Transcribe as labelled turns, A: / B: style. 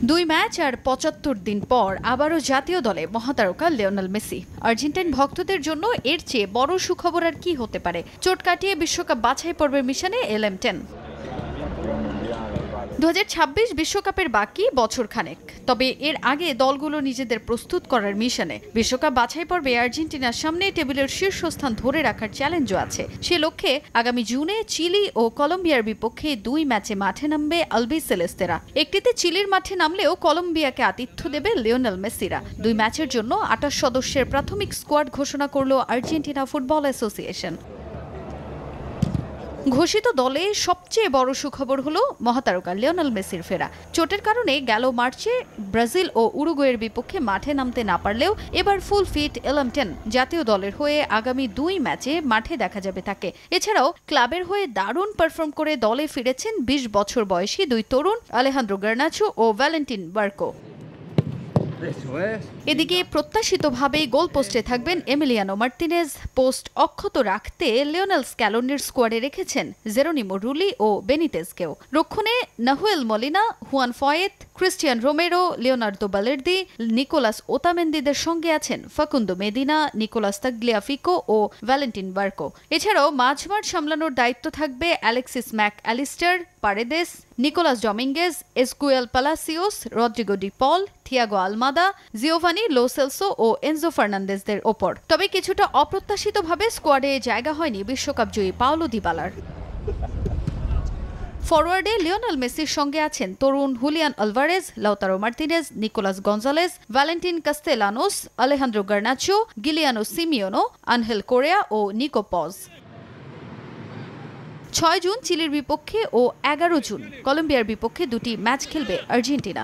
A: দুই ম্যাচ আর ৭৫ দিন পর আবারও জাতীয় দলে মহাতারকা লিওনেল মেসি। আর্জেন্টাইন ভক্তদের জন্য এর চেয়ে বড় সুখবর আর কি হতে পারে। চোট কাটিয়ে বিশ্বকাপ বাছাই পর্বের মিশনে LM10। 2026 বিশ্বকাপের বাকি বছর খানেক, তবে এর আগে দলগুলো নিজেদের প্রস্তুত করার মিশনে। বিশ্বকাপ বাছাই পর্বে আর্জেন্টিনার সামনে টেবিলের শীর্ষস্থান ধরে রাখার চ্যালেঞ্জও আছে। সে লক্ষ্যে আগামী জুনে চিলি ও কলম্বিয়ার বিপক্ষে 2 ম্যাচে মাঠে নামবে আলবিসেলেস্তেরা। একটিতে চিলির মাঠে নামলেও কলম্বিয়াকে আতিথ্য দেবে লিওনেল মেসিরা। 2 ম্যাচের জন্য 28 সদস্যের প্রাথমিক স্কোয়াড ঘোষণা করল আর্জেন্টিনা ফুটবল অ্যাসোসিয়েশন। ঘোষিত দলে সবচেয়ে বড় সুখবর হলো মহাতারকা লিওনেল মেসির ফেরা। চোটের কারণে গেল মার্চে ব্রাজিল ও উরুগুয়ের বিপক্ষে মাঠে নামতে না পারলেও এবার ফুল ফিট LM10। জাতীয় দলের হয়ে আগামী 2 ম্যাচে মাঠে দেখা যাবে তাকে। এছাড়াও ক্লাবের হয়ে দারুণ পারফর্ম করে দলে ফিরেছেন 20 বছর বয়সী 2 তরুণ আলেহান্দ্রো গার্নাচো ও ভ্যালেন্টিন বার্কো। এদিকে প্রত্যাশিতভাবেই গোল পোস্টে থাকবেন এমিলিয়ানো মার্তিনেজ। পোস্ট অক্ষত রাখতে লিওনেল স্ক্যালোনির স্কোয়াডে রেখেছেন জেরোনিমো রুলি ও বেনিতেজকেও। রক্ষণে Nahuel Molina, Juan Foyth, Cristian Romero, Leonardo Balerdi, Nicolas ওতামেন্দিদের সঙ্গে আছেন ফাকুন্দো মেদিনা, নিকোলাস তাগলিয়াফিকো ও ভ্যালেন্টিন বার্কো। এছাড়াও মাঝমাঠ সামলানোর দায়িত্ব থাকবে Alexis Mac Allister, Paredes, Nicolas Dominguez, Exequiel Palacios, Rodrigo De Paul, Thiago Almada, Giovani Lo Celso ও এনজো ফার্নান্দেজদের ওপর। তবে কিছুটা অপ্রত্যাশিতভাবে স্কোয়াডে জায়গা হয়নি বিশ্বকাপ জয়ী পাওলো দিবালার। ফরওয়ার্ডে লিওনেল মেসির সঙ্গে আছেন তরুণ Julian Alvarez, Lautaro Martinez, Nicolas Gonzalez, Valentin Castellanos, Alejandro Garnacho, Giuliano Simeone, Angel Correa ও নিকো পজ। 6 জুন চিলির বিপক্ষে ও 11 জুন কলম্বিয়ার বিপক্ষে 2টি ম্যাচ খেলবে আর্জেন্টিনা।